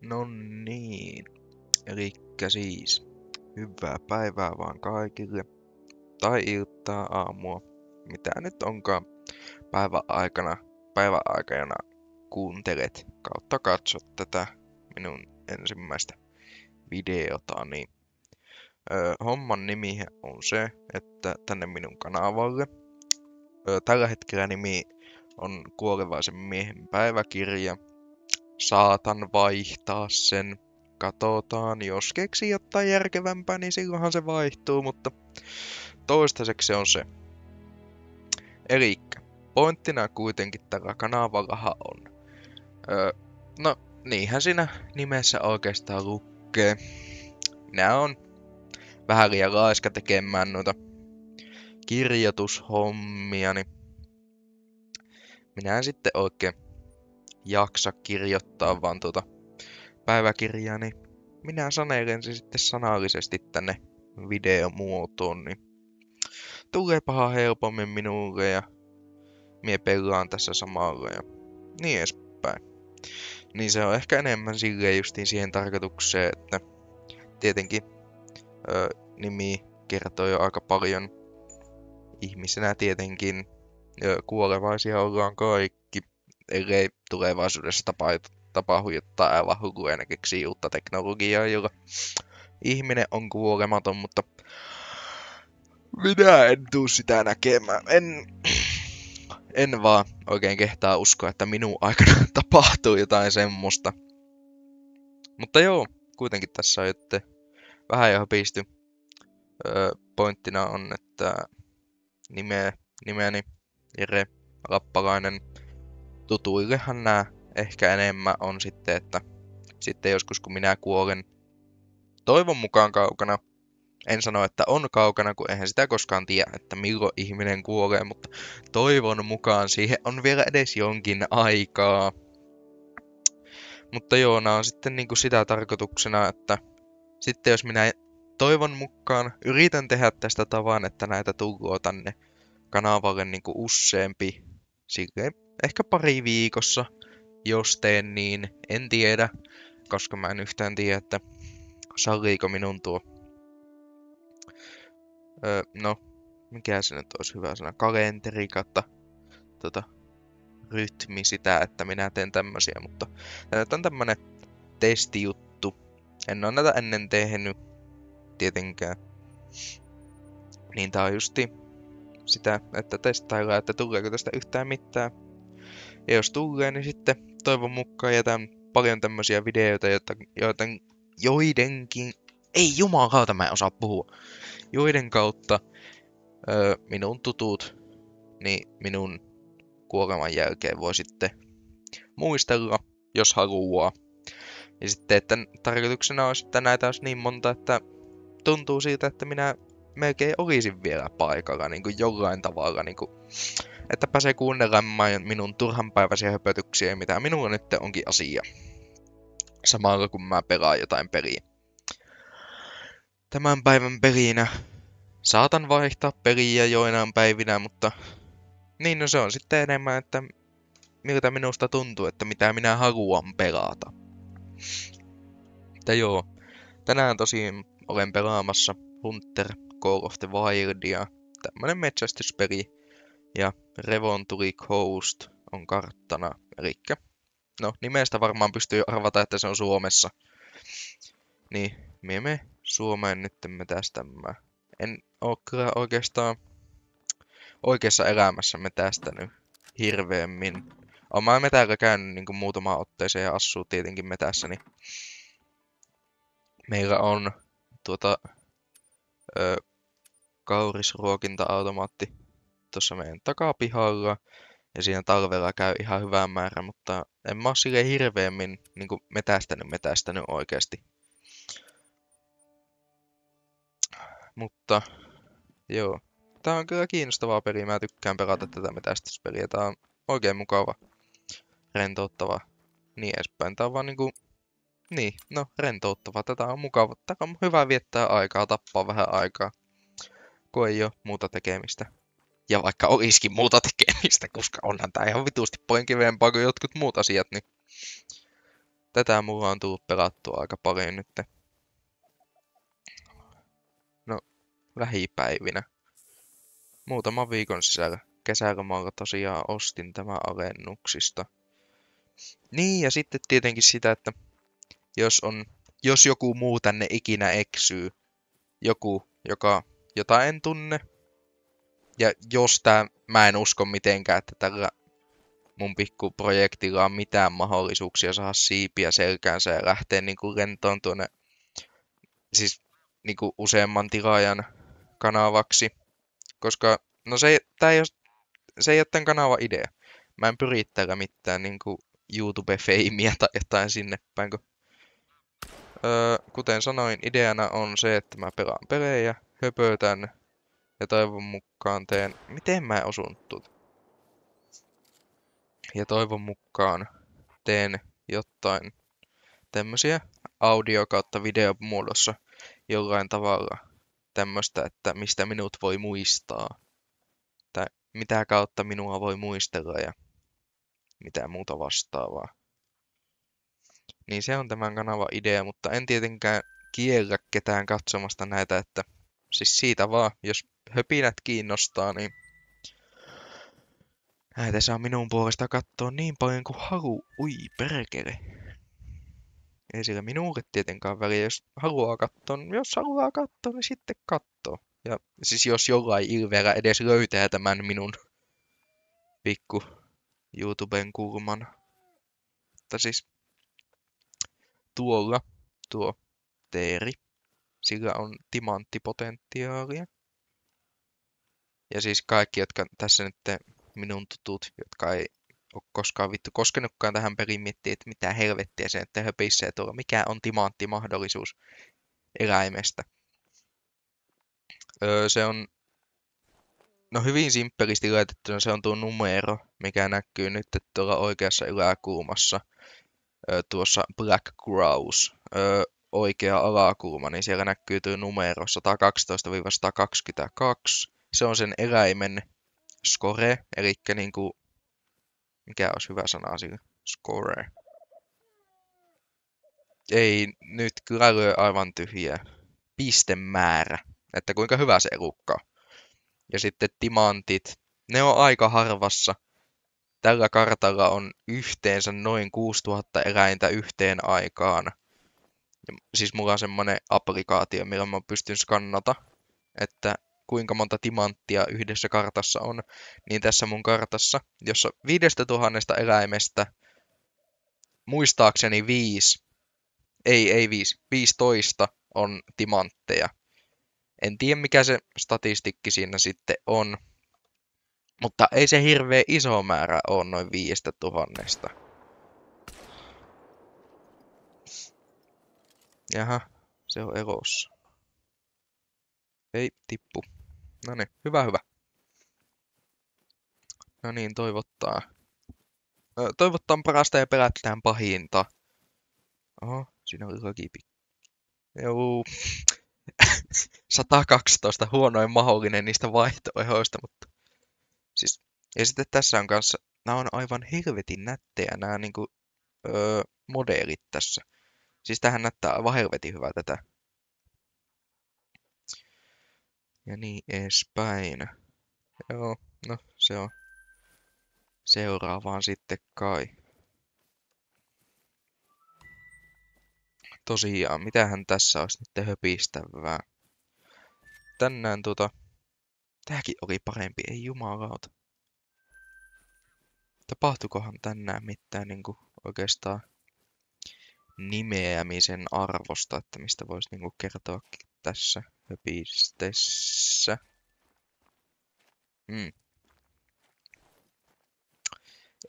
No niin, elikkä siis hyvää päivää vaan kaikille, tai iltaa, aamua, mitä nyt onkaan päiväaikana kuuntelet kautta katsot tätä minun ensimmäistä videotani. Homman nimi on se, että tänne minun kanavalle, tällä hetkellä nimi on Kuolevaisen miehen päiväkirja. Saatan vaihtaa sen. Katsotaan, jos keksii jotain järkevämpää, niin silloinhan se vaihtuu, mutta toistaiseksi se on se. Elikkä, pointtina kuitenkin tällä kanavallahan on. No, niinhän siinä nimessä oikeastaan lukee. Minä on vähän liian laiska tekemään noita kirjoitushommia, niin minä en sitten oikein jaksa kirjoittaa vaan päiväkirjaa, niin minä sanelen se sitten sanallisesti tänne videomuotoon, niin tulee paha helpommin minulle ja mie pelaan tässä samalla ja niin edespäin. Niin se on ehkä enemmän silleen justiin siihen tarkoitukseen, että tietenkin nimi kertoo jo aika paljon. Ihmisenä tietenkin kuolevaisia ollaan kaikki, ellei tulevaisuudessa tapahdu jotain aivan hullua ja ne keksii uutta teknologiaa, jolla ihminen on kuolematon, mutta minä en tuu sitä näkemään. En vaan oikein kehtaa uskoa, että minun aikana tapahtuu jotain semmoista. Mutta joo, kuitenkin tässä on jotte vähän jo pisty. Pointtina on, että nimeni Jere Lappalainen. Tutuillehan nää ehkä enemmän on sitten, että sitten joskus kun minä kuolen, toivon mukaan kaukana. En sano, että on kaukana, kun eihän sitä koskaan tiedä, että milloin ihminen kuolee, mutta toivon mukaan siihen on vielä edes jonkin aikaa. Mutta joo, nämä on sitten niinku sitä tarkoituksena, että sitten jos minä toivon mukaan yritän tehdä tästä tavan, että näitä tullaan tänne kanavalle niinku useampi, silleen ehkä pari viikossa, jos teen niin, en tiedä, koska mä en yhtään tiedä, että salliiko minun tuo no, mikä se nyt olisi hyvä sana, kalenteri kautta rytmi sitä, että minä teen tämmösiä, mutta tämä on tämmönen testijuttu. En ole näitä ennen tehnyt, tietenkään. Niin tää on justi sitä, että testaillaan, että tuleeko tästä yhtään mitään. Ja jos tulee, niin sitten toivon mukaan jätän paljon tämmösiä videoita, joidenkin... Ei jumalauta, mä en osaa puhua. Joiden kautta minun tutut, niin minun kuoleman jälkeen voi sitten muistella, jos haluaa. Ja sitten, että tarkoituksena olisi, että näitä olisi niin monta, että tuntuu siitä, että minä melkein olisin vielä paikalla niin kuin jollain tavalla, niin kuin, että pääsee kuunnelemaan minun turhanpäiväisiä höpötyksiä, mitä minulla nyt onkin asia. Samalla kun mä pelaan jotain peliä. Tämän päivän pelinä saatan vaihtaa peliä joinain päivinä, mutta niin no se on sitten enemmän, että miltä minusta tuntuu, että mitä minä haluan pelata. Mutta joo, tänään tosiaan olen pelaamassa Hunter Call of the Wildia, tämmönen metsästyspeli, ja Revontuli Coast on karttana, elikkä no nimestä varmaan pystyy arvata, että se on Suomessa. Niin, me Suomeen nyt metästämään. En oo kyllä oikeastaan oikeassa elämässä metästänyt hirveemmin. Oon mä metällä käynyt niinku muutamaan otteeseen ja assuu tietenkin metässä, niin meillä on kaurisruokinta-automaatti tuossa meidän takapihalla. Ja siinä talvella käy ihan hyvää määrä, mutta en mä oo silleen hirveemmin niinku metästänyt oikeesti. Mutta joo, tää on kyllä kiinnostavaa peliä. Mä tykkään pelata tätä metästyspeliä. Tää on oikein mukava, rentouttava, niin edespäin. Tää on vaan niinku, niin, no rentouttava. Tätä on mukava. Tää on hyvä viettää aikaa, tappaa vähän aikaa, kun ei oo muuta tekemistä. Ja vaikka olisikin muuta tekemistä, koska onhan tää ihan vitusti paljon kivempaa kuin jotkut muut asiat, niin Tätä mulla on tullut pelattua aika paljon nyt. No, lähipäivinä. Muutaman viikon sisällä. Kesälomalla tosiaan ostin tämä alennuksista. Niin, ja sitten tietenkin sitä, että jos joku muu tänne ikinä eksyy, joku, jota en tunne, ja mä en usko mitenkään, että tällä mun pikkuprojektilla on mitään mahdollisuuksia saada siipiä selkäänsä ja lähteä niinku lentoon tuonne, siis niinku useamman tilaajan kanavaksi, koska no se ei ole tämän kanavan idea. Mä en pyri tällä mitään niinku YouTube-feimiä tai jotain sinne päin, kuten sanoin, ideana on se, että mä pelaan pelejä, höpötän ja toivon mukaan teen... Miten mä en osunut tuota? Ja toivon mukaan teen jotain tämmösiä audio- kautta videomuodossa jollain tavalla tämmöstä, että mistä minut voi muistaa. Tai mitä kautta minua voi muistella ja mitä muuta vastaavaa. Niin se on tämän kanavan idea, mutta en tietenkään kiellä ketään katsomasta näitä, että siis siitä vaan, jos höpinät kiinnostaa, niin näitä saa minun puolesta katsoa niin paljon kuin halu. Ui, perkele. Ei sillä minulle tietenkään väliä, jos haluaa katsoa, jos haluaa katsoa, niin sitten katsoo. Ja siis jos jollain ilveellä edes löytää tämän minun pikku YouTuben kulman. Mutta siis tuo Teeri, sillä on timanttipotentiaalia. Ja siis kaikki, jotka tässä nyt minun tutut, jotka ei ole koskaan vittu koskenutkaan tähän peliin, miettii, että mitä helvettiä se, että höpissee tuolla. Mikä on timanttimahdollisuus eläimestä? Se on, no hyvin simppelisti laitettuna, se on tuo numero, mikä näkyy nyt tuolla oikeassa yläkulmassa. Tuossa Black Grouse, oikea alakulma, niin siellä näkyy tuo numero 112-122. Se on sen eläimen score, eli niinku, mikä olisi hyvä sana sille? Score. Ei, nyt kyllä lyö aivan tyhjää. Pistemäärä, että kuinka hyvä se elukka on. Ja sitten timantit, ne on aika harvassa. Tällä kartalla on yhteensä noin 6000 eläintä yhteen aikaan. Ja siis mulla on semmonen applikaatio, millä mä pystyn skannata, että kuinka monta timanttia yhdessä kartassa on. Niin tässä mun kartassa, jossa 5000 eläimestä, muistaakseni 15 on timantteja. En tiedä mikä se statistikki siinä sitten on, mutta ei se hirveä iso määrä ole noin 5000. Jaha, se on elossa. Ei tippu. No niin, hyvä. No niin, toivottaa. Toivottaa parasta ja pelätään pahinta. Oho, siinä oli lakipi. Joo. 112 huonoin mahdollinen niistä vaihtoehdoista, mutta siis, ja sitten tässä on kanssa, nämä on aivan helvetin nättejä nämä niinku, modeelit tässä. Siis tähän näyttää aivan helvetin hyvää tätä. Ja niin edespäin. Joo, no se on seuraavaan sitten kai. Tosiaan, mitähän tässä olisi nyt höpistävää? Tänään tääkin oli parempi, ei jumalauta. Tapahtukohan tänään mitään niinku oikeastaan nimeämisen arvosta, että mistä voisi niinku kertoa tässä höpistessä.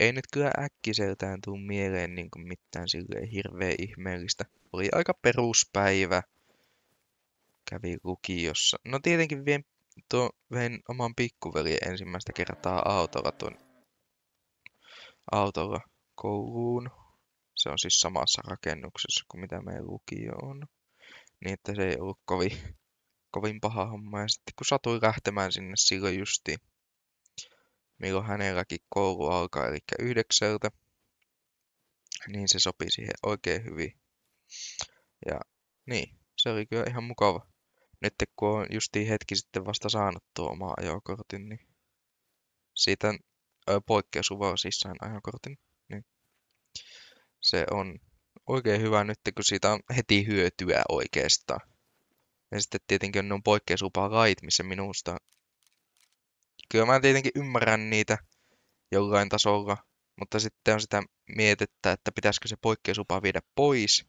Ei nyt kyllä äkkiseltään tuu mieleen niinku mitään silleen hirveän ihmeellistä. Oli aika peruspäivä. Kävi lukiossa. No tietenkin vein oman pikkuveljen ensimmäistä kertaa autolla kouluun. Se on siis samassa rakennuksessa kuin mitä meidän lukio on. Niin että se ei ollut kovin paha homma. Ja sitten kun satuin lähtemään sinne silloin justiin, milloin hänelläkin koulu alkaa, eli 9, Niin se sopi siihen oikein hyvin. Ja niin, se oli kyllä ihan mukava. Nyt kun on justiin hetki sitten vasta saanut tuo oma ajokortin, niin siitä poikkeusluvalla siis sain ajokortin. Niin se on oikein hyvä nyt, kun siitä on heti hyötyä oikeastaan. Ja sitten tietenkin on ne poikkeuslupalait, missä minusta... Kyllä mä tietenkin ymmärrän niitä jollain tasolla, mutta sitten on sitä mietettä, että pitäisikö se poikkeuslupa viedä pois.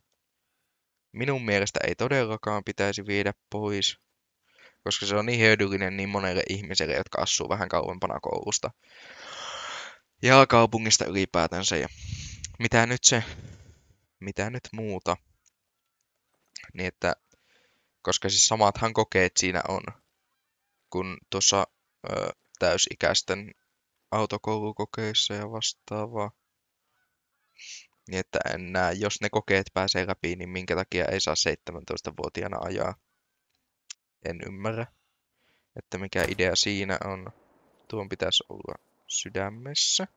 Minun mielestä ei todellakaan pitäisi viedä pois, koska se on niin hyödyllinen niin monelle ihmiselle, jotka asuu vähän kauempana koulusta ja kaupungista ylipäätänsä. Ja mitä nyt muuta, niin että, koska siis samathan kokeet siinä on, kun tuossa täysikäisten autokoulukokeissa ja vastaavaa. Niin että en näe, jos ne kokeet pääsee läpi, niin minkä takia ei saa 17-vuotiaana ajaa. En ymmärrä, että mikä idea siinä on. Tuon pitäisi olla sydämessä.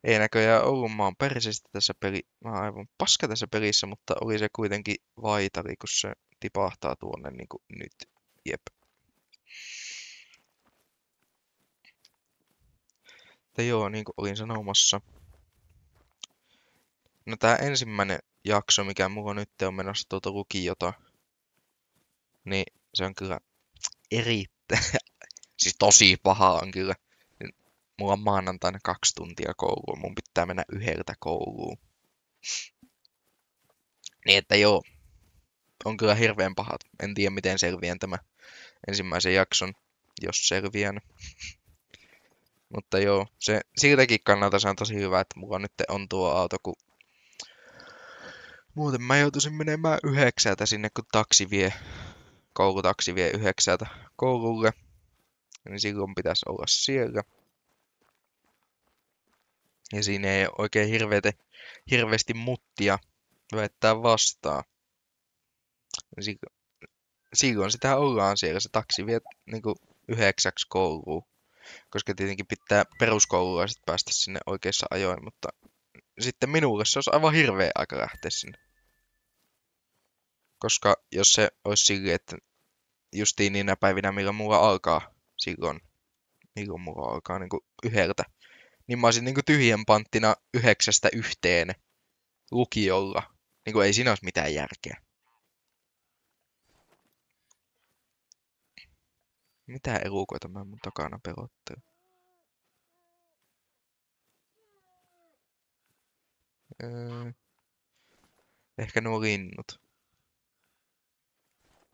Ei näköjään ollut, mä oon persestä tässä mä oon aivan paska tässä pelissä, mutta oli se kuitenkin vaitari, kun se tipahtaa tuonne niin kuin nyt. Jep. Mutta joo, niin kuin olin sanomassa. No tää ensimmäinen jakso, mikä mulla nyt on menossa tuota lukiota, niin se on kyllä erittäin, siis tosi paha on kyllä. Mulla on maanantaina 2 tuntia koulua, mun pitää mennä 1 kouluun. Niin että joo, on kyllä hirveän pahat. En tiedä miten selviän tämä ensimmäisen jakson, jos selviän. Mutta joo, se siltäkin kannalta se on tosi hyvä, että mulla nyt on tuo auto, kun muuten mä joutuisin menemään 9 sinne, kun koulutaksi vie 9 koululle. Niin silloin pitäisi olla siellä. Ja siinä ei ole oikein hirveästi muttia vettää vastaan. Silloin sitä ollaan siellä. Se taksi vie niinku 9 kouluun. Koska tietenkin pitää peruskoululla sitten päästä sinne oikeissa ajoin, mutta sitten minulle se olisi aivan hirveä aika lähteä sinne. Koska jos se olisi silleen, että justiin niinä päivinä, milloin mulla alkaa, milloin mulla alkaa niinku 1, niin mä olisin niinku tyhjän panttina 9-1 lukiolla. Niinku ei siinä olisi mitään järkeä. Mitä elukoita mä mun takana pelottelen? Ehkä nuo linnut.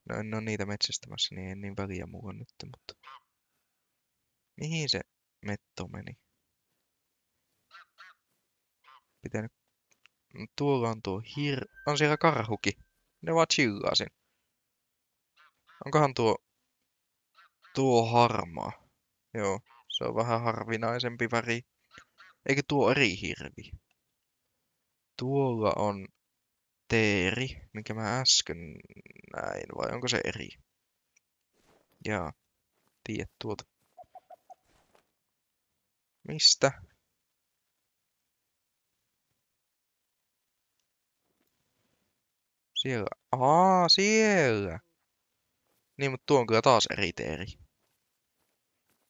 No en oo niitä metsästämässä, niin en niin väliä mulla nyt, mutta... Mihin se metto meni? Pitänyt... No, tuolla on on siellä karhuki. Ne vaan chillaasin. Onkohan tuo harmaa? Joo, se on vähän harvinaisempi väri. Eikö tuo eri hirvi? Tuolla on teeri, minkä mä äsken näin, vai onko se eri? Jaa, tiedät tuolta. Mistä? Siellä. Siellä! Niin, mutta tuo on kyllä taas eri teeri.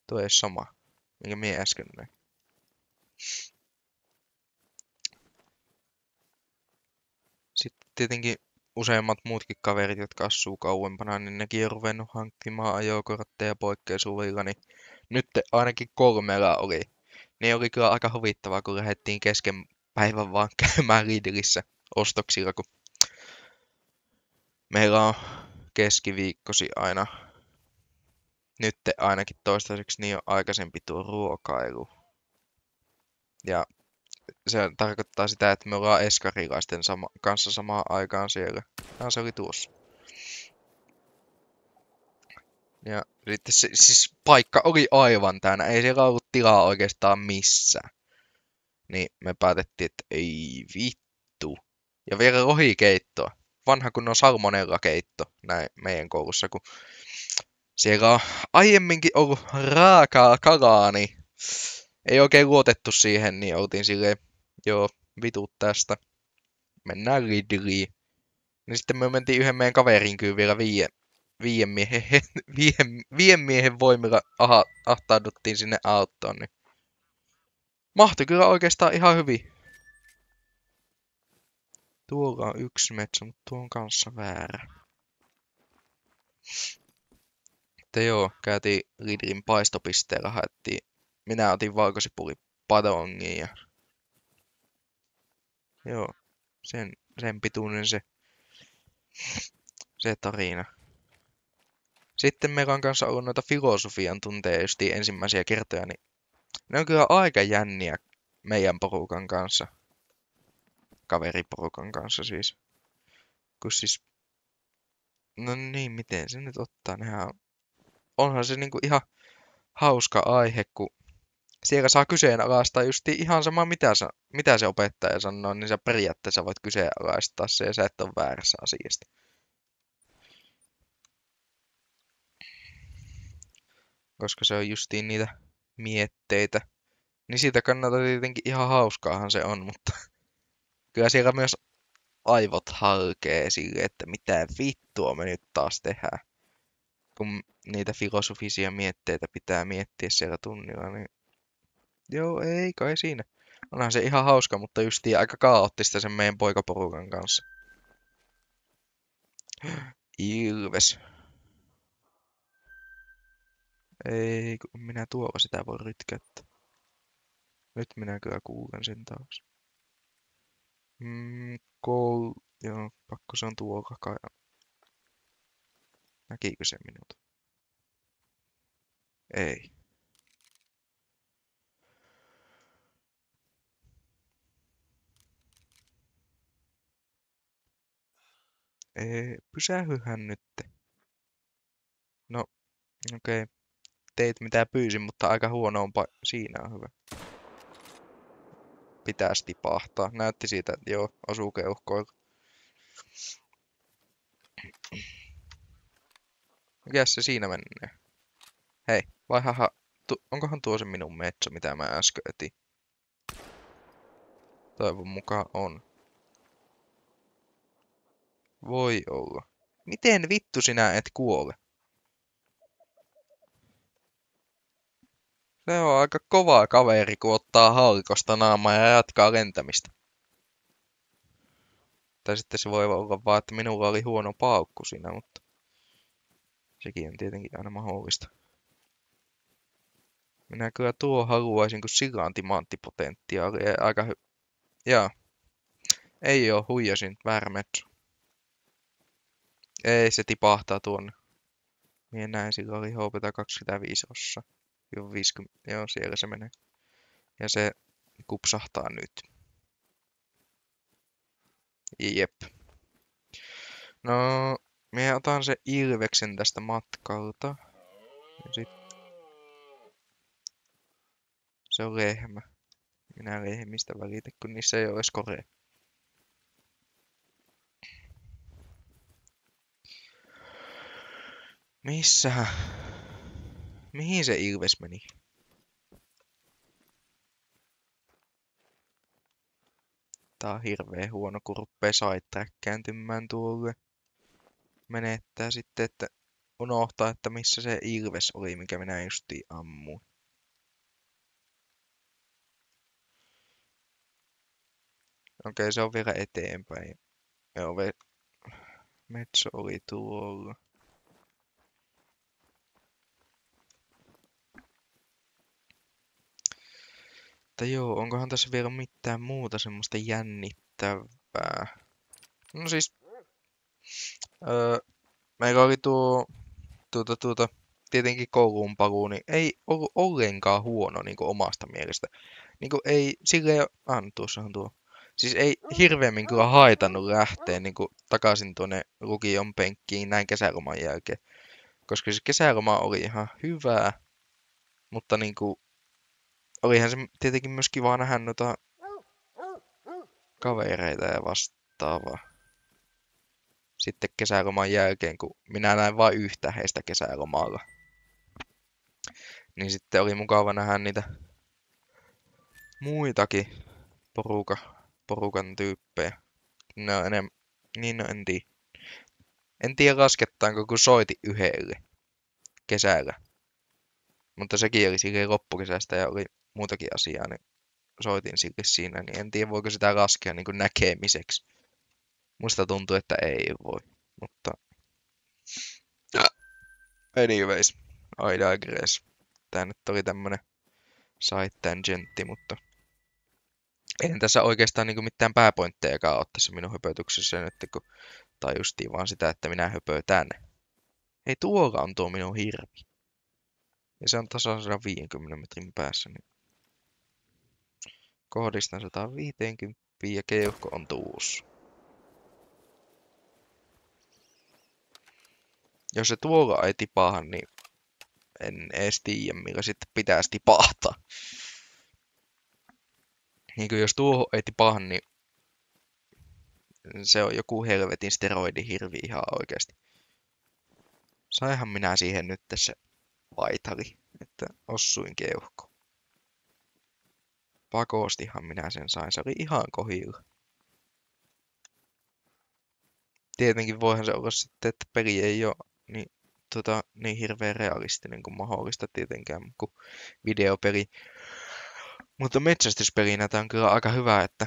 Tuo ei ole sama, minkä mie äsken näin. Sitten tietenkin useimmat muutkin kaverit, jotka asuu kauempana, niin nekin on ruvennut hankkimaan ajokortteja poikkeusluvilla, niin nyt ainakin 3 oli. Niin oli kyllä aika huvittavaa, kun lähdettiin kesken päivän vaan käymään Lidlissä ostoksilla, kun meillä on keskiviikkosi aina, nyt ainakin toistaiseksi niin on aikaisempi tuo ruokailu. Ja se tarkoittaa sitä, että me ollaan eskarilaisten kanssa samaan aikaan siellä. Se oli tuossa. Ja sitten siis paikka oli aivan täynnä, ei siellä ollut tilaa oikeastaan missään. Niin me päätettiin, että ei vittu. Ja vielä lohikeittoa. Vanha kunnon salmonella-keitto näin meidän koulussa, kun siellä on aiemminkin ollut raakaa kalaa, niin ei oikein luotettu siihen, niin oltiin silleen, joo, vitut tästä. Mennään Ridliin. Niin sitten me mentiin yhden meidän kaverin kyllä vielä viiden miehen voimilla ahtauduttiin sinne autoon. Niin mahtui kyllä oikeastaan ihan hyvin. Tuolla on yksi metsä, mutta tuo on kanssa väärä. Mutta joo, käytiin Ridlin paistopisteellä, haettiin. Minä otin valkosipuli-padongin ja joo, sen pituinen se tarina. Sitten meillä on kanssa ollut noita filosofian tunteja justiin ensimmäisiä kertoja, niin ne on kyllä aika jänniä meidän porukan kanssa. Kaveriporukan kanssa siis. Kun siis, no niin, miten se nyt ottaa, onhan se niinku ihan hauska aihe, kun siellä saa kyseenalaistaa justiin ihan sama mitä se opettaja sanoo, niin sä periaatteessa voit kyseenalaistaa se ja sä et ole väärässä asiasta. Koska se on justiin niitä mietteitä. Niin siitä kannalta tietenkin ihan hauskaahan se on, mutta kyllä siellä myös aivot halkee sille, että mitä vittua me nyt taas tehdään. Kun niitä filosofisia mietteitä pitää miettiä siellä tunnilla, niin joo, ei kai siinä. Onhan se ihan hauska, mutta justiin aika kaoottista sen meidän poikaporukan kanssa. Ilves. Ei, kun minä tuolla sitä voi rytkäyttää. Nyt minä kyllä kuulen sen taas. Joo, pakko se on tuolla kai. Näkikö se minut? Ei. Pysähyhän nyt. No, okei. Okay. Teit mitä pyysin, mutta aika huono on siinä on hyvä. Pitäisi tipahtaa. Näytti siitä, että joo, osuu keuhkoilla. Mikäs se siinä menee? Hei, onkohan tuo se minun metsä, mitä mä äsken etin? Toivon mukaan on. Voi olla. Miten vittu sinä et kuole? Se on aika kova kaveri, kun ottaa haulikosta naamaa ja jatkaa lentämistä. Tai sitten se voi olla vaan, että minulla oli huono paukku siinä, mutta sekin on tietenkin aina mahdollista. Minä kyllä tuo haluaisin, kun sillä on timanttipotentiaali. Jaa. Ei oo, huijasin. Väärä metsä. Ei, se tipahtaa tuonne. Mie näin, sillä oli HPtä 25 ossa. Joo, 50. Joo, siellä se menee. Ja se kupsahtaa nyt. Jep. No, mie otan se ilveksen tästä matkalta. Ja sit... Se on lehmä. Minä lehmistä välitä, kun niissä ei ole edes korea. Missähän? Mihin se ilves meni? Tää on hirveä huono, kun ruppee sidetrackääntymään tuolle. Menettää sitten, että unohtaa, että missä se ilves oli, mikä minä justiin ammuin. Okei, se on vielä eteenpäin. Joo, metsä oli tuolla. Mutta joo, onkohan tässä vielä mitään muuta semmoista jännittävää? No siis... meillä oli tietenkin kouluun paluu, niin ei ollut ollenkaan huono niin kuin omasta mielestä. Niin kuin ei silleen... tuossahan tuo. Siis ei hirveämmin kyllä haitannut lähteä niin kuin takaisin tuonne lukion penkkiin näin kesäloman jälkeen. Koska se kesäloma oli ihan hyvää, mutta niin kuin, olihan se tietenkin myös kiva nähdä noita kavereita ja vastaavaa. Sitten kesäloman jälkeen, kun minä näin vain yhtä heistä kesälomalla. Niin sitten oli mukava nähdä niitä muitakin porukan tyyppejä. Ne on enemmän, niin no en tiedä. En tiedä laskettaanko, kun soiti yhdelle kesällä. Mutta sekin oli silleen loppukesästä ja oli muutakin asiaa, niin soitin sille siinä, niin en tiedä voiko sitä laskea niin kuin näkemiseksi. Musta tuntuu, että ei voi, mutta anyways, I digress. Tää nyt oli tämmönen side tangentti, mutta eihän tässä oikeastaan niin kuin mitään pääpointtejakaan ole tässä minun höpötyksessä nyt, kun tajustiin vaan sitä, että minä höpötän. Hei, tuolla on tuo minun hirvi. Ja se on tasan 150 metrin päässä, niin kohdistan 150 ja keuhko on tuossa. Jos se tuolla ei tipahda, niin en edes tiedä, millä sitten pitäisi tipahtaa. Niin kuin jos tuohon ei tipahda, niin se on joku helvetin steroidihirvi ihan oikeasti. Saihan minä siihen nyt tässä vaitali, että ossuin keuhko. Pakostihan minä sen sain, se oli ihan kohilla. Tietenkin voihan se olla sitten, että peli ei ole niin hirveän realistinen kuin mahdollista tietenkään, kuin videopeli. Mutta metsästyspelinä tää on kyllä aika hyvä, että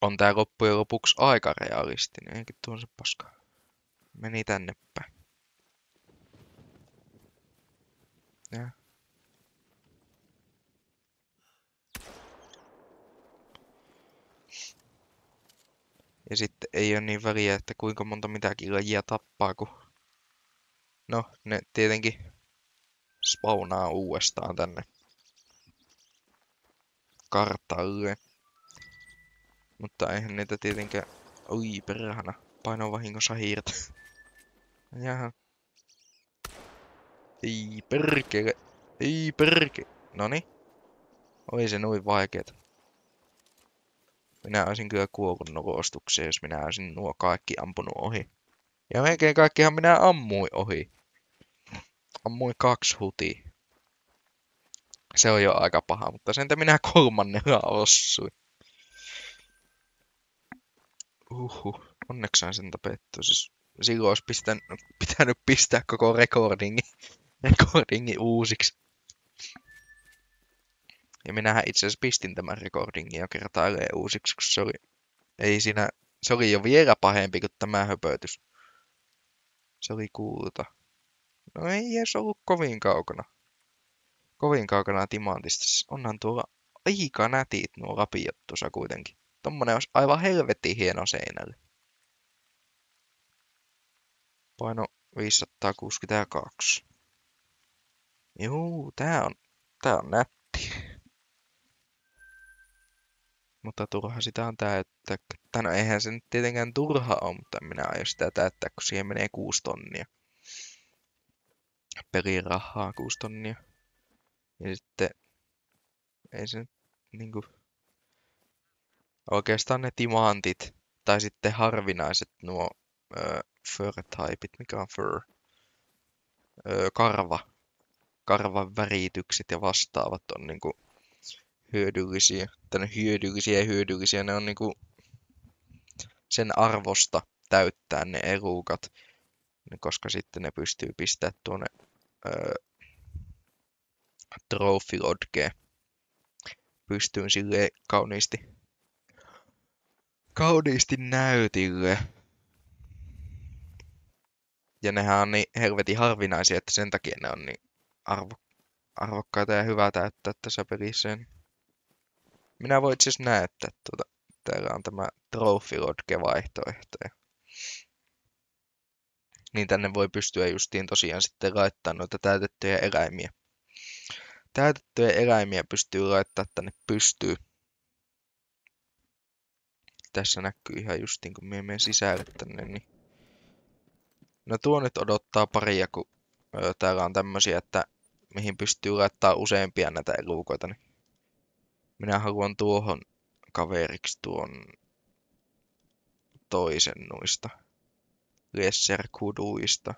on tää loppujen lopuksi aika realistinen, eikä tuon se paska. Meni tänne päin. Ja sitten ei ole niin väliä, että kuinka monta mitäkin lajia tappaa, kun no, ne tietenkin spawnaa uudestaan tänne kartalle. Mutta eihän niitä tietenkään... Oi, perhana. Painovahingossa hiirtä. Jaha. Ei perkele. Ei perkele. Noni. Oli se noin vaikeeta. Minä olisin kyllä kuollut nolostukseen, jos minä olisin nuo kaikki ampunut ohi. Ja melkein kaikkihan minä ammuin ohi. Ammuin 2 hutia. Se on jo aika paha, mutta sentä minä 3. osuin. Onneksi sain sen tapettua. Siis silloin olisi pitänyt pistää koko rekordingi uusiksi. Ja minähän itse asiassa pistin tämän rekordingin jo kertaalleen uusiksi, kun se oli jo vielä pahempi kuin tämä höpötys. Se oli kulta. No ei edes ollut kovin kaukana. Kovin kaukana timantista. Siis onhan tuolla aika nätit nuo lapiot tuossa kuitenkin. Tommonen olisi aivan helvetin hieno seinälle. Paino 562. Juu, tää on nätti. Mutta turha sitä on täyttää. No eihän se nyt tietenkään turha ole, mutta en minä aio sitä täyttää, kun siihen menee 6 tonnia. Pelirahaa 6 tonnia. Ja sitten ei se niinku... Oikeastaan ne timantit, tai sitten harvinaiset nuo fur-typit, mikä on fur? Karvan väritykset ja vastaavat on niinku hyödyllisiä. Tai ne hyödyllisiä, ne on niinku sen arvosta täyttää ne elukat, koska sitten ne pystyy pistämään tuonne trophy lodgeen. Pystyyn silleen kauniisti näytille. Ja nehän on niin helvetin harvinaisia, että sen takia ne on niin arvokkaita ja hyvä täyttää tässä pelissä. Minä voin itse asiassa näyttää täällä on tämä Trophy Lodge-vaihtoehto. Niin tänne voi pystyä justiin tosiaan sitten laittamaan noita täytettyjä eläimiä. Täytettyjä eläimiä pystyy laittamaan tänne pystyyn. Tässä näkyy ihan justiin, kun minä menen sisälle tänne, niin... No tuo nyt odottaa paria, kun täällä on tämmösiä, että mihin pystyy laittamaan useampia näitä elukoita, niin... Minä haluan tuohon kaveriksi tuon toisen noista lesserkuduista.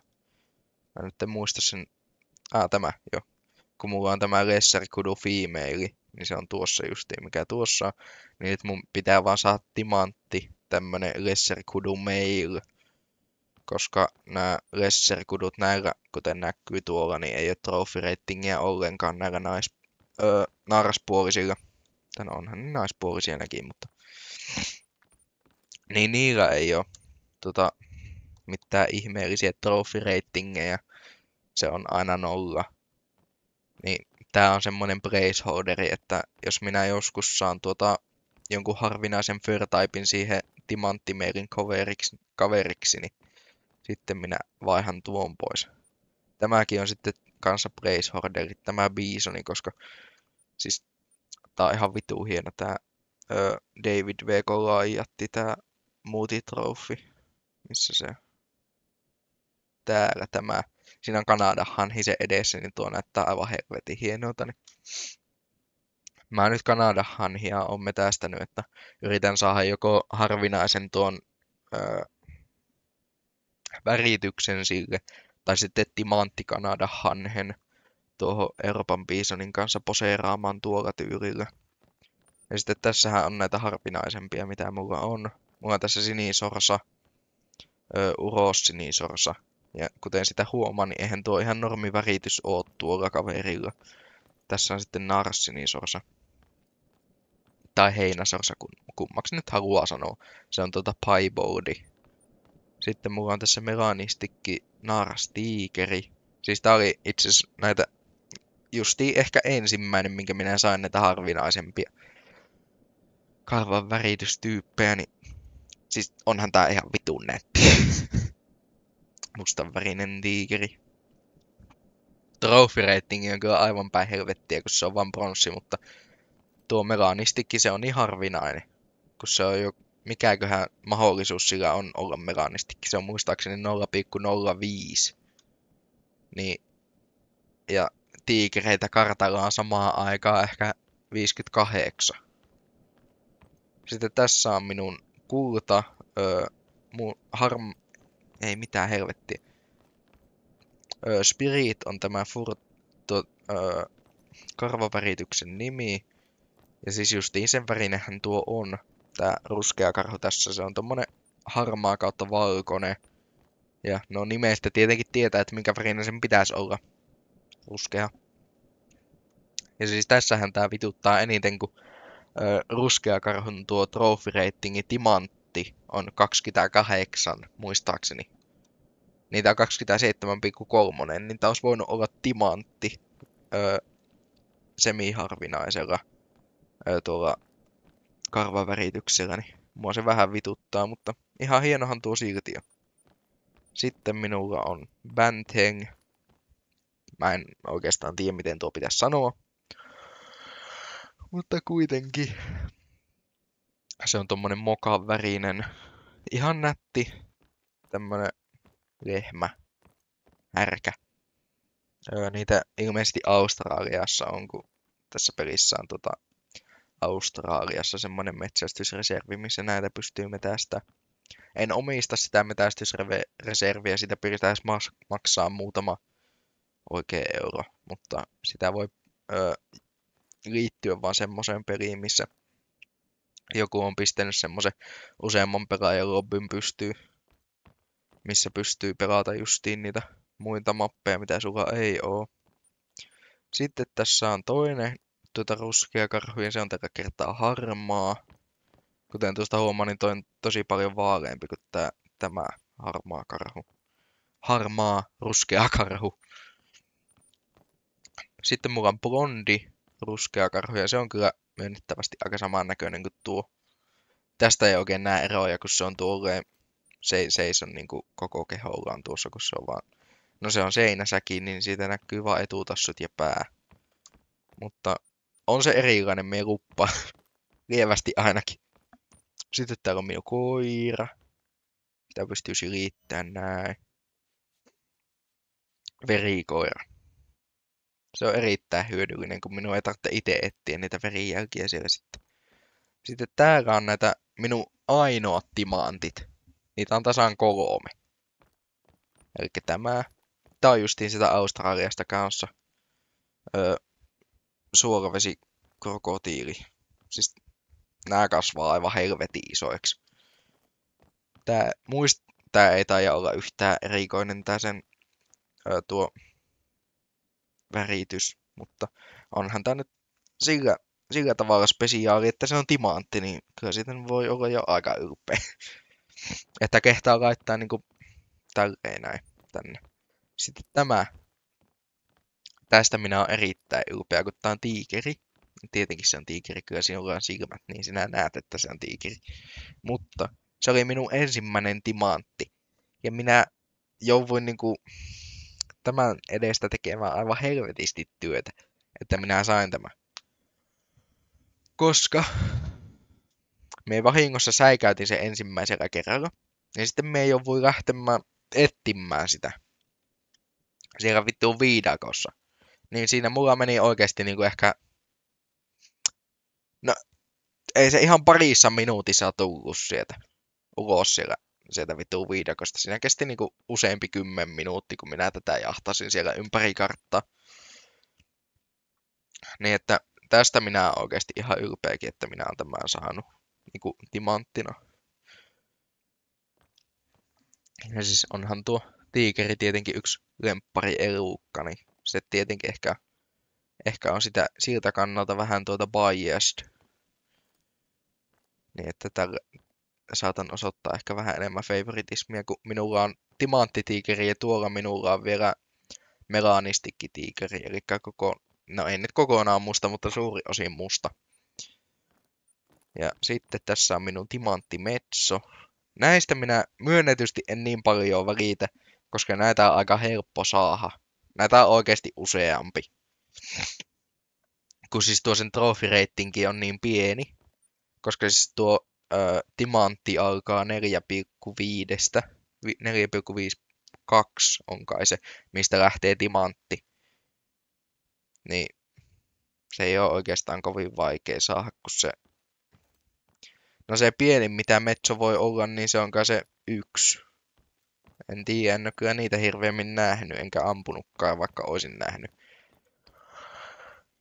Mä nyt en muista sen... tämä, joo. Kun mulla on tämä lesserkudu female, niin se on tuossa justiin, mikä tuossa on. Niin nyt mun pitää vaan saada timantti, tämmönen Lesser Kudu Mail. Koska nämä Lesser-kudut näillä, kuten näkyy tuolla, niin ei ole trophy ratingia ollenkaan näillä naaraspuolisilla. Tai onhan ne naispuolisiakin, mutta niin niillä ei ole mitään ihmeellisiä trophy ratingeja. Se on aina 0. Niin tää on semmonen placeholderi, että jos minä joskus saan jonkun harvinaisen fur-typin siihen timanttimeerin kaveriksi, niin sitten minä vaihan tuon pois. Tämäkin on sitten kanssa placeholderi, tämä Bisoni, koska siis tää on ihan vitu hieno tää David V. Goliatti, tää Multitrophy. Missä se on? Täällä tämä. Siinä on Kanadan hanhi se edessä, niin tuo näyttää aivan helvetin hienolta. Niin mä nyt Kanadan hanhia on metästänyt, että yritän saada joko harvinaisen tuon värityksen sille, tai sitten timantti Kanadan hanhen tuohon Euroopan Bisonin kanssa poseeraamaan tuolla tyylillä. Ja sitten tässähän on näitä harvinaisempia, mitä mulla on. Mulla on tässä sinisorsa, uros sinisorsa. Ja kuten sitä huomaa, niin eihän tuo ihan normiväritys oo tuolla kaverilla. Tässä on sitten naaras sinisorsa. Tai heinäsorsa, kummaksi nyt haluaa sanoa. Se on pieboardi. Sitten mulla on tässä melanistikki naaras tiikeri. Siis tää oli itse asiassa näitä justiin ehkä ensimmäinen, minkä minä sain näitä harvinaisempia karvan väritystyyppejä, niin siis onhan tää ihan vitun nätti. Mustanvärinen tiikeri. Trophy rating on kyllä aivan päin helvettiä, kun se on vaan bronssi, mutta tuo melanistikki se on niin harvinainen, kun se on jo mikäköhän mahdollisuus sillä on olla melanistikki. Se on muistaakseni 0,05. Niin, ja tiikereitä kartalla on samaan aikaan ehkä 58. Sitten tässä on minun kulta, ei mitään helvettiä. Spirit on tämä karvavärityksen nimi. Ja siis justiin sen värinenhän tuo on. Tää ruskea karhu tässä, se on tommonen harmaa kautta valkoinen. Ja no nimestä tietenkin tietää, että minkä värinen sen pitäisi olla. Ruskea. Ja siis tässähän tää vituttaa eniten, kun ruskea karhun tuo trophy ratingi timantti on 28, muistaakseni. Niitä on 27,3, niin tää olisi voinut olla timantti semiharvinaisella tuolla karvavärityksellä, niin mua se vähän vituttaa, mutta ihan hienohan tuo silti on. Sitten minulla on Bantheng. Mä en oikeastaan tiedä, miten tuo pitäisi sanoa. Mutta kuitenkin. Se on tommonen mokan värinen. Ihan nätti. Tämmönen lehmä. Härkä. Niitä ilmeisesti Australiassa on, kun tässä pelissä on Australiassa semmonen metsästysreservi, missä näitä pystyy metästämään. En omista sitä metästysreserviä, sitä pitäisi maksaa muutama oikea euro, mutta sitä voi liittyä vaan semmoiseen peliin, missä joku on pistänyt semmoisen useamman pelaajan lobbyn pystyy, missä pystyy pelata justiin niitä muita mappeja, mitä sulla ei oo. Sitten tässä on toinen ruskea karhu, ja se on tällä kertaa harmaa. Kuten tuosta huomaan, niin toi on tosi paljon vaaleampi kuin tämä harmaa karhu. Harmaa, ruskea karhu. Sitten mulla on blondi, ruskea karhu, ja se on kyllä myönnettävästi aika samannäköinen kuin tuo. Tästä ei oikein näe eroja, kun se on tuolleen, se on niinku koko kehollaan tuossa, kun se on vaan, no se on seinäsäkin, niin siitä näkyy vaan etutassut ja pää. Mutta on se erilainen mieluppa, lievästi ainakin. Sitten täällä on minun koira. Sitä pystyy silittämään näin. Verikoira. Se on erittäin hyödyllinen, kun minun ei tarvitse itse etsiä niitä verijälkiä siellä sitten. Sitten täällä on näitä minun ainoat timantit. Niitä on tasan 3. Eli tämä. Tää on justiin sitä Australiasta kanssa. Suolavesi krokotiili. Siis nää kasvaa aivan helvetin isoiksi. Tää ei taida olla yhtään erikoinen tää sen tuo väritys, mutta onhan tää nyt sillä tavalla spesiaali, että se on timantti, niin kyllä siitä voi olla jo aika ylpeä. Että kehtaa laittaa niinku tälleen näin tänne. Sitten tästä minä olen erittäin ylpeä, kun tää on tiikeri. Tietenkin se on tiikeri, kyllä sinulla on silmät, niin sinä näet, että se on tiikeri. Mutta se oli minun ensimmäinen timantti. Ja minä jouduin niinku tämän edestä tekemään aivan helvetisti työtä, että minä sain tämän. Koska me vahingossa säikäytin sen ensimmäisellä kerralla, ja sitten me jouduin lähtemään etsimään sitä siellä vittuun viidakossa. Niin siinä mulla meni oikeesti niinku ehkä... No, ei se ihan parissa minuutissa tullut ulos sieltä vittuun viidakosta. Siinä kesti niinku useampi 10 minuuttia, kun minä tätä jahtasin siellä ympäri karttaa. Niin että tästä minä olen oikeesti ihan ylpeäkin, että minä olen tämän saanut niinku timanttina. Ja siis onhan tuo tiikeri tietenkin yksi lemppari elukka, niin se tietenkin ehkä on siltä kannalta vähän biased. Niin että tällä saatan osoittaa ehkä vähän enemmän favoritismia, kun minulla on timanttitiikeri ja tuolla minulla on vielä melanistikki-tiikeri, eli no ei nyt kokonaan musta, mutta suuri osin musta. Ja sitten tässä on minun timanttimetso. Näistä minä myönnetysti en niin paljon välitä, koska näitä on aika helppo saada. Näitä on oikeasti useampi. Kun siis tuo sen trophy ratingi on niin pieni, koska siis tuo timantti alkaa 4,5, 4,52 on kai se, mistä lähtee timantti. Niin se ei ole oikeastaan kovin vaikea saada, kun se... No se pienin, mitä metso voi olla, niin se on kai se 1. En tiedä, en ole kyllä niitä hirveämmin nähnyt, enkä ampunutkaan, vaikka olisin nähnyt.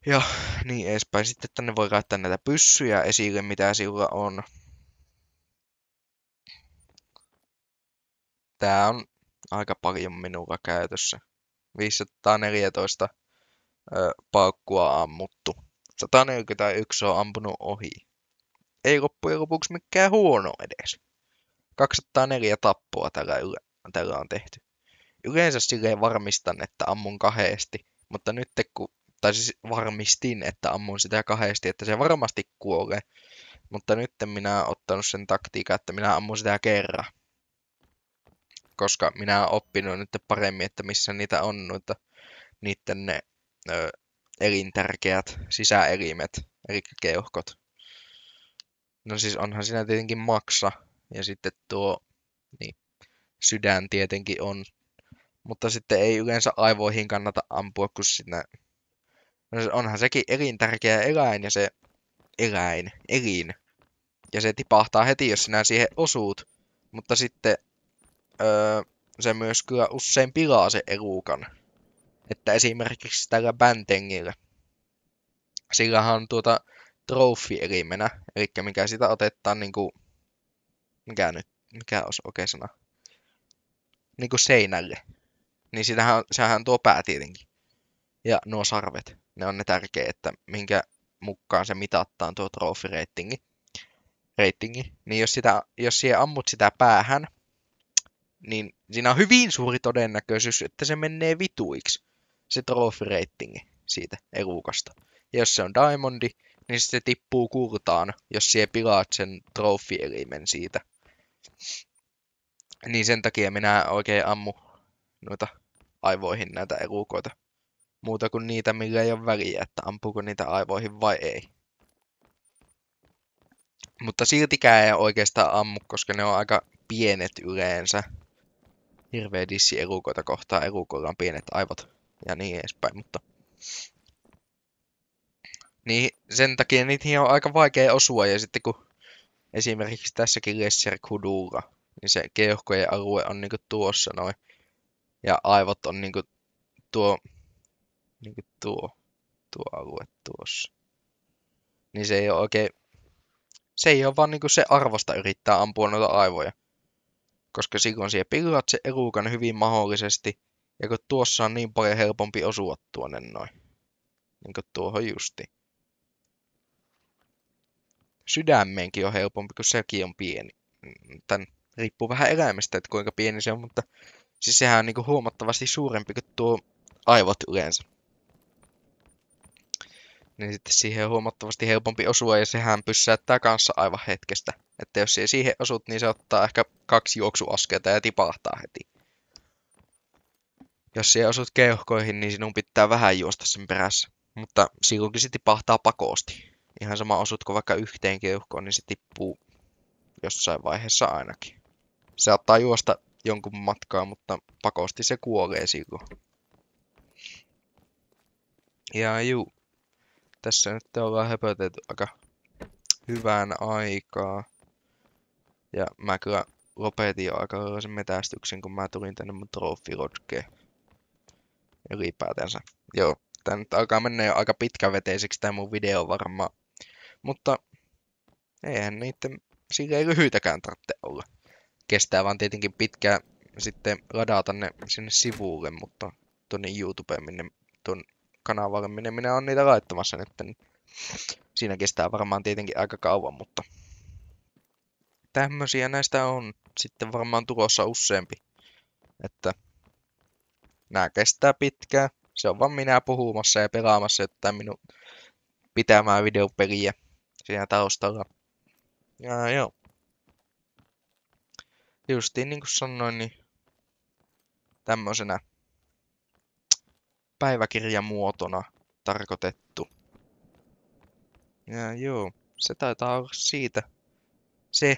Ja niin edespäin. Sitten tänne voi laittaa näitä pyssyjä esille, mitä sillä on. Tää on aika paljon minulla käytössä. 514 paukkua ammuttu. 141 on ampunut ohi. Ei loppujen lopuksi mikään huono edes. 204 tappoa tällä on tehty. Yleensä silleen varmistan, että ammun kahdesti, mutta nyt tai siis varmistin, että ammun sitä kahdesti, että se varmasti kuolee. Mutta nyt minä olen ottanut sen taktiikan, että minä ammun sitä kerran. Koska minä olen oppinut nyt paremmin, että missä niitä on niiden ne elintärkeät sisäelimet, eli keuhkot. No siis onhan siinä tietenkin maksa, ja sitten tuo sydän tietenkin on. Mutta sitten ei yleensä aivoihin kannata ampua, kun siinä... No onhan sekin elintärkeä eläin, ja se elin. Ja se tipahtaa heti, jos sinä siihen osuut. Mutta sitten se myös kyllä usein pilaa se elukan. Että esimerkiksi tällä Bantengillä. Sillähän on trophy-elimenä, eli mikä sitä otetaan niinku... Mikä olisi oikea sana? Niinku seinälle. Niin sehän on tuo pää tietenkin. Ja nuo sarvet. Ne on ne tärkeä, että minkä mukaan se mitataan tuo trophy ratingi. Niin jos siihen ammut sitä päähän, niin siinä on hyvin suuri todennäköisyys, että se menee vituiksi. Se trophy ratingi siitä elukasta. Ja jos se on diamondi, niin se tippuu kultaan, jos siihen pilaat sen trophy-elimen siitä. Niin sen takia minä oikein ammu noita aivoihin näitä elukoita. Muuta kuin niitä, millä ei ole väliä, että ampuuko niitä aivoihin vai ei. Mutta siltikään ei oikeastaan ammu, koska ne on aika pienet yleensä. Hirveä dissi elukoita kohtaan, elukoilla on pienet aivot ja niin edespäin, mutta... Niin sen takia niihin on aika vaikea osua, ja sitten kun esimerkiksi tässäkin Lesser Kudura, niin se keuhkojen alue on niinku tuossa noin. Ja aivot on niinku tuo alue tuossa. niin se ei ole oikein, se ei ole vaan niinku se arvosta yrittää ampua noita aivoja. Koska silloin siihen pilaat se erukan hyvin mahdollisesti, ja kun tuossa on niin paljon helpompi osua tuonne noin. Niin kuin tuohon justi. Sydämeenkin on helpompi, kun sekin on pieni. Tän riippuu vähän eläimestä, että kuinka pieni se on, mutta siis sehän on niinku huomattavasti suurempi kuin tuo aivot yleensä. Niin sitten siihen on huomattavasti helpompi osua, ja sehän pyssäyttää kanssa aivan hetkestä. Että jos siihen osut, niin se ottaa ehkä 2 juoksuaskelta ja tipahtaa heti. Jos siihen osut keuhkoihin, niin sinun pitää vähän juosta sen perässä. Mutta silloinkin se tipahtaa pakosti. Ihan sama osutko vaikka yhteen keuhkoon, niin se tippuu jossain vaiheessa ainakin. Se saattaa juosta jonkun matkaa, mutta pakosti se kuolee silloin. Ja juu. Tässä nyt ollaan höpötelty aika hyvän aikaa. Ja mä kyllä lopetin jo aika lailla sen metästyksen, kun mä tulin tänne mun trofirotkeen. Ylipäätänsä. Joo, tää nyt alkaa mennä jo aika pitkäveteiseksi tää mun video varmaan. Mutta eihän niitten silleen lyhyitäkään tarvitse olla. Kestää vaan tietenkin pitkään sitten ladata ne sinne sivuille, mutta tonne YouTubeen, ton kanavalle, minne minä olen niitä laittamassa nyt, niin siinä kestää varmaan tietenkin aika kauan, mutta tämmösiä näistä on sitten varmaan tulossa useampi, että nää kestää pitkään. Se on vaan minä puhumassa ja pelaamassa jotain minun pitämää videopeliä siinä taustalla. Ja joo. Justiin niin kuin sanoin, niin tämmöisenä päiväkirjamuotona tarkoitettu. Ja joo, se taitaa olla siitä. Se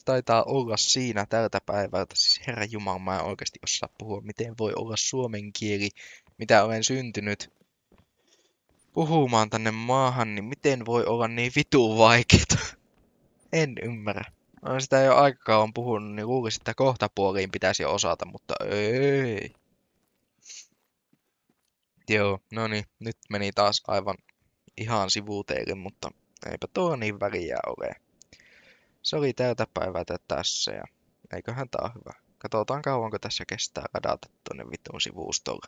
taitaa olla siinä tältä päivältä. Siis herra jumala, mä en oikeasti osaa puhua, miten voi olla suomen kieli, mitä olen syntynyt puhumaan tänne maahan, niin miten voi olla niin vitun vaikeeta? En ymmärrä. Olen sitä jo aika kauan puhunut, niin luulisin, että kohtapuoliin pitäisi jo osata, mutta ei. Joo, no niin, nyt meni taas aivan ihan sivuteille, mutta eipä tuo niin väliä ole. Se oli tältä päivältä tässä ja eiköhän tää ole hyvä. Katsotaan kauanko tässä kestää ladata tonne vitun sivustolle.